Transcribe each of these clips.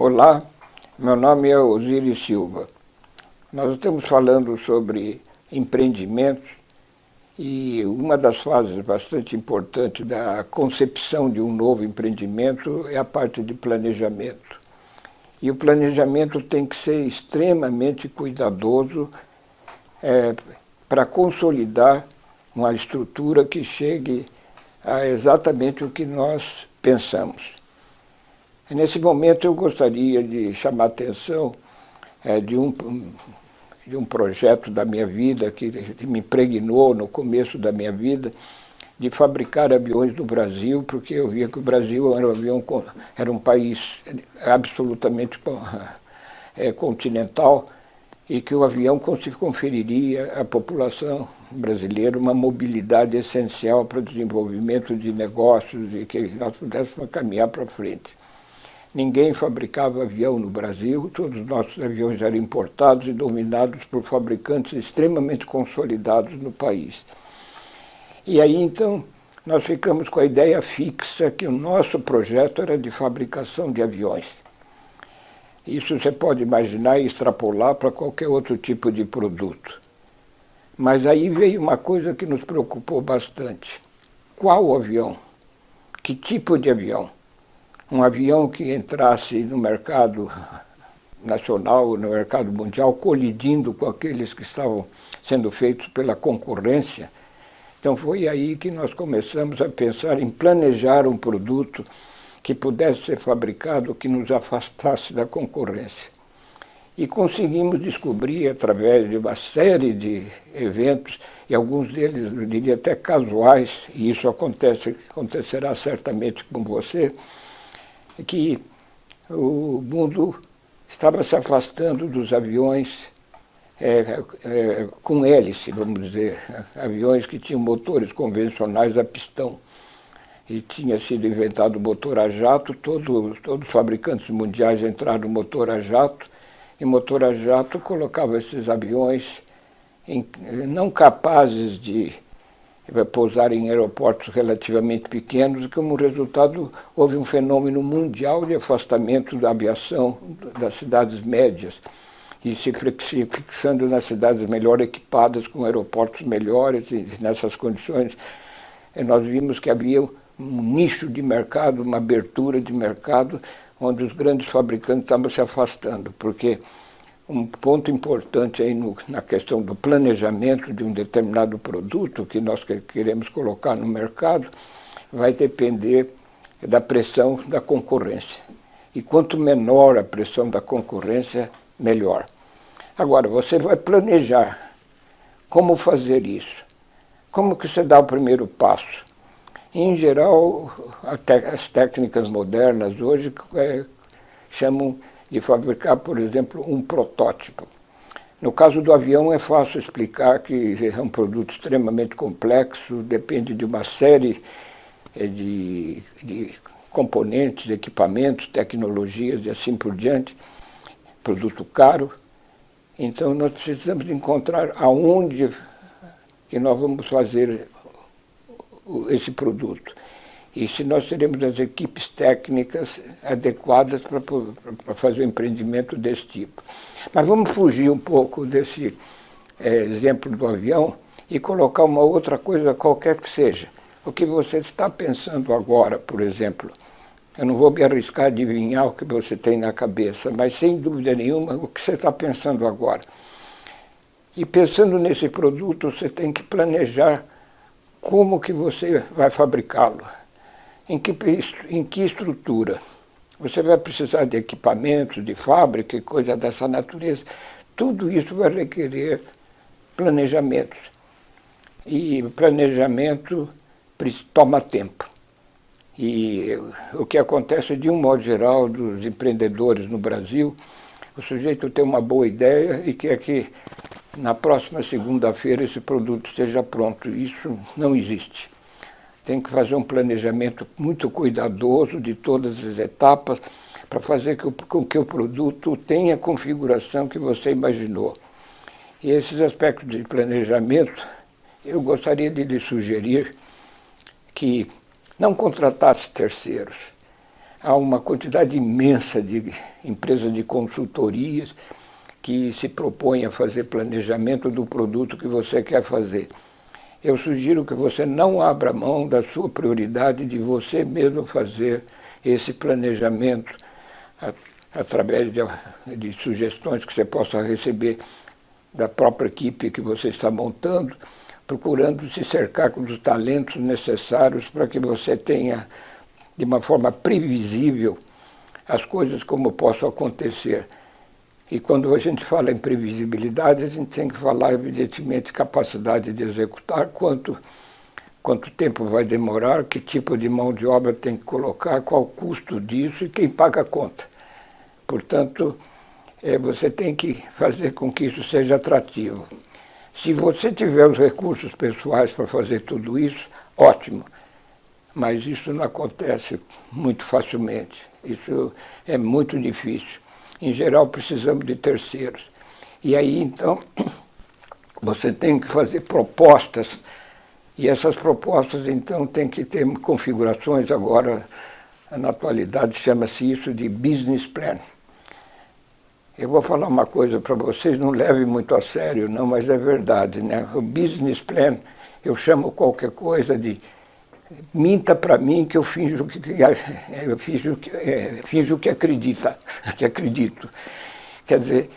Olá, meu nome é Osiris Silva. Nós estamos falando sobre empreendimentos e uma das fases bastante importantes da concepção de um novo empreendimento é a parte de planejamento. E o planejamento tem que ser extremamente cuidadoso para consolidar uma estrutura que chegue a exatamente o que nós pensamos. Nesse momento eu gostaria de chamar a atenção de um projeto da minha vida que me impregnou no começo da minha vida, de fabricar aviões no Brasil, porque eu via que o Brasil era um país absolutamente continental e que o avião conferiria à população brasileira uma mobilidade essencial para o desenvolvimento de negócios e que nós pudéssemos caminhar para frente. Ninguém fabricava avião no Brasil, todos os nossos aviões eram importados e dominados por fabricantes extremamente consolidados no país. E aí, então, nós ficamos com a ideia fixa que o nosso projeto era de fabricação de aviões. Isso você pode imaginar e extrapolar para qualquer outro tipo de produto. Mas aí veio uma coisa que nos preocupou bastante. Qual avião? Que tipo de avião? Um avião que entrasse no mercado nacional, no mercado mundial, colidindo com aqueles que estavam sendo feitos pela concorrência. Então foi aí que nós começamos a pensar em planejar um produto que pudesse ser fabricado, que nos afastasse da concorrência. E conseguimos descobrir, através de uma série de eventos, e alguns deles, eu diria até casuais, e isso acontecerá certamente com você, que o mundo estava se afastando dos aviões com hélice, vamos dizer, aviões que tinham motores convencionais a pistão. E tinha sido inventado o motor a jato, todos os fabricantes mundiais entraram no motor a jato, e o motor a jato colocava esses aviões não capazes de pousar em aeroportos relativamente pequenos, e como resultado houve um fenômeno mundial de afastamento da aviação das cidades médias, e se fixando nas cidades melhor equipadas, com aeroportos melhores, e nessas condições nós vimos que havia um nicho de mercado, uma abertura de mercado, onde os grandes fabricantes estavam se afastando, porque um ponto importante aí na questão do planejamento de um determinado produto que nós queremos colocar no mercado vai depender da pressão da concorrência. E quanto menor a pressão da concorrência, melhor. Agora, você vai planejar como fazer isso. Como que você dá o primeiro passo? Em geral, as técnicas modernas hoje chamam de fabricar, por exemplo, um protótipo. No caso do avião é fácil explicar que é um produto extremamente complexo, depende de uma série de componentes, equipamentos, tecnologias e assim por diante, produto caro. Então nós precisamos encontrar aonde que nós vamos fazer esse produto. E se nós teremos as equipes técnicas adequadas para fazer um empreendimento desse tipo. Mas vamos fugir um pouco desse exemplo do avião e colocar uma outra coisa qualquer que seja. O que você está pensando agora, por exemplo, eu não vou me arriscar a adivinhar o que você tem na cabeça, mas sem dúvida nenhuma, o que você está pensando agora. E pensando nesse produto, você tem que planejar como que você vai fabricá-lo. Em que estrutura? Você vai precisar de equipamentos, de fábrica e coisa dessa natureza. Tudo isso vai requerer planejamentos. E planejamento toma tempo. E o que acontece, de um modo geral, dos empreendedores no Brasil, o sujeito tem uma boa ideia e quer que na próxima segunda-feira esse produto esteja pronto. Isso não existe. Tem que fazer um planejamento muito cuidadoso de todas as etapas para fazer com que o produto tenha a configuração que você imaginou. E esses aspectos de planejamento, eu gostaria de lhe sugerir que não contratasse terceiros. há uma quantidade imensa de empresas de consultorias que se propõem a fazer planejamento do produto que você quer fazer. Eu sugiro que você não abra mão da sua prioridade de você mesmo fazer esse planejamento através de sugestões que você possa receber da própria equipe que você está montando, procurando se cercar com os talentos necessários para que você tenha, de uma forma previsível, as coisas como possam acontecer. E quando a gente fala em previsibilidade, a gente tem que falar, evidentemente, capacidade de executar, quanto tempo vai demorar, que tipo de mão de obra tem que colocar, qual o custo disso e quem paga a conta. Portanto, você tem que fazer com que isso seja atrativo. Se você tiver os recursos pessoais para fazer tudo isso, ótimo. Mas isso não acontece muito facilmente. Isso é muito difícil. Em geral, precisamos de terceiros. E aí, então, você tem que fazer propostas, e essas propostas, então, têm que ter configurações, agora, na atualidade, chama-se isso de business plan. Eu vou falar uma coisa para vocês, não levem muito a sério, não, mas é verdade, né? O business plan, eu chamo qualquer coisa de minta para mim que eu finjo que acredita, que acredito. Quer dizer,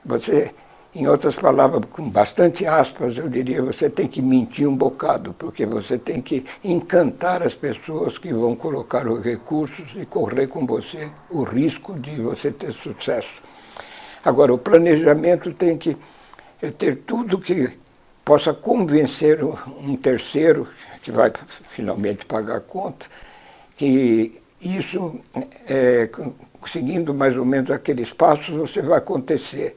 você, em outras palavras, com bastante aspas, eu diria, você tem que mentir um bocado, porque você tem que encantar as pessoas que vão colocar os recursos e correr com você o risco de você ter sucesso. Agora, o planejamento tem que ter tudo que possa convencer um terceiro, que vai finalmente pagar a conta, que isso, seguindo mais ou menos aqueles passos, você vai acontecer.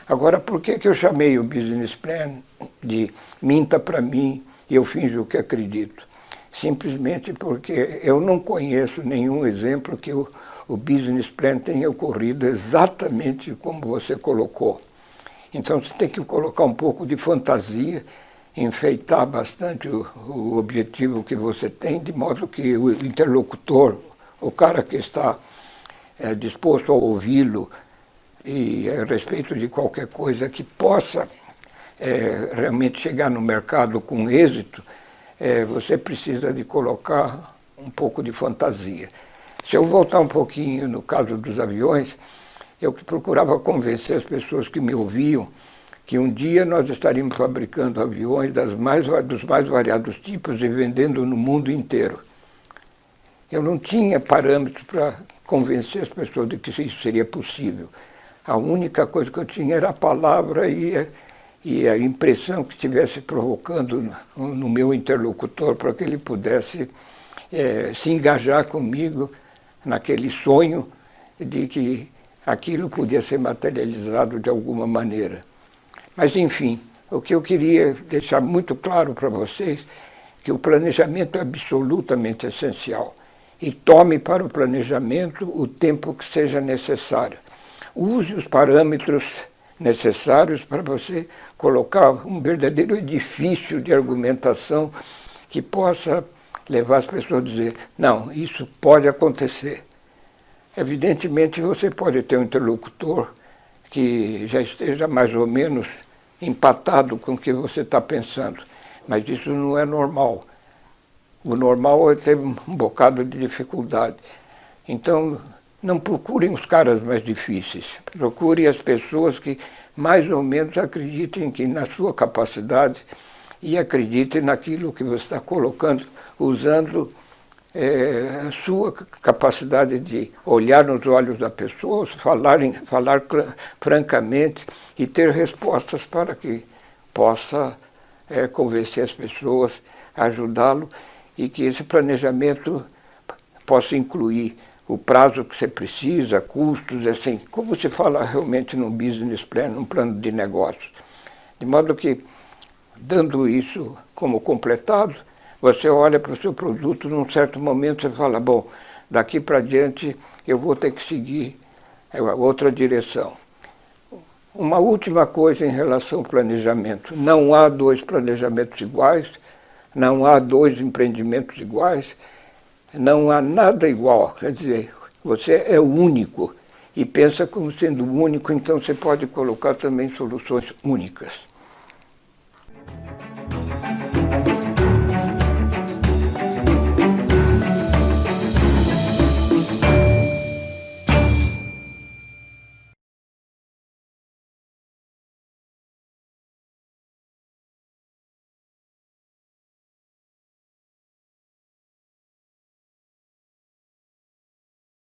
Agora, por que eu chamei o business plan de minta para mim e eu finjo que acredito? Simplesmente porque eu não conheço nenhum exemplo que o business plan tenha ocorrido exatamente como você colocou. Então você tem que colocar um pouco de fantasia, enfeitar bastante o objetivo que você tem, de modo que o interlocutor, o cara que está disposto a ouvi-lo e a respeito de qualquer coisa que possa realmente chegar no mercado com êxito, você precisa de colocar um pouco de fantasia. Se eu voltar um pouquinho no caso dos aviões, eu procurava convencer as pessoas que me ouviam que um dia nós estaríamos fabricando aviões dos mais variados tipos e vendendo no mundo inteiro. Eu não tinha parâmetros para convencer as pessoas de que isso seria possível. A única coisa que eu tinha era a palavra e a impressão que estivesse provocando no meu interlocutor para que ele pudesse se engajar comigo naquele sonho de que aquilo podia ser materializado de alguma maneira. Mas, enfim, o que eu queria deixar muito claro para vocês é que o planejamento é absolutamente essencial. E tome para o planejamento o tempo que seja necessário. Use os parâmetros necessários para você colocar um verdadeiro edifício de argumentação que possa levar as pessoas a dizer, não, isso pode acontecer. Evidentemente, você pode ter um interlocutor que já esteja mais ou menos empatado com o que você está pensando, mas isso não é normal. O normal é ter um bocado de dificuldade. Então, não procurem os caras mais difíceis, procurem as pessoas que mais ou menos acreditem que na sua capacidade e acreditem naquilo que você está colocando, usando a sua capacidade de olhar nos olhos da pessoa, falar francamente e ter respostas para que possa convencer as pessoas, ajudá-lo e que esse planejamento possa incluir o prazo que você precisa, custos, assim, como se fala realmente num business plan, num plano de negócios. De modo que, dando isso como completado, você olha para o seu produto, num certo momento você fala, bom, daqui para diante eu vou ter que seguir outra direção. Uma última coisa em relação ao planejamento. Não há dois planejamentos iguais, não há dois empreendimentos iguais. Não há nada igual, quer dizer, você é o único e pensa como sendo único, então você pode colocar também soluções únicas.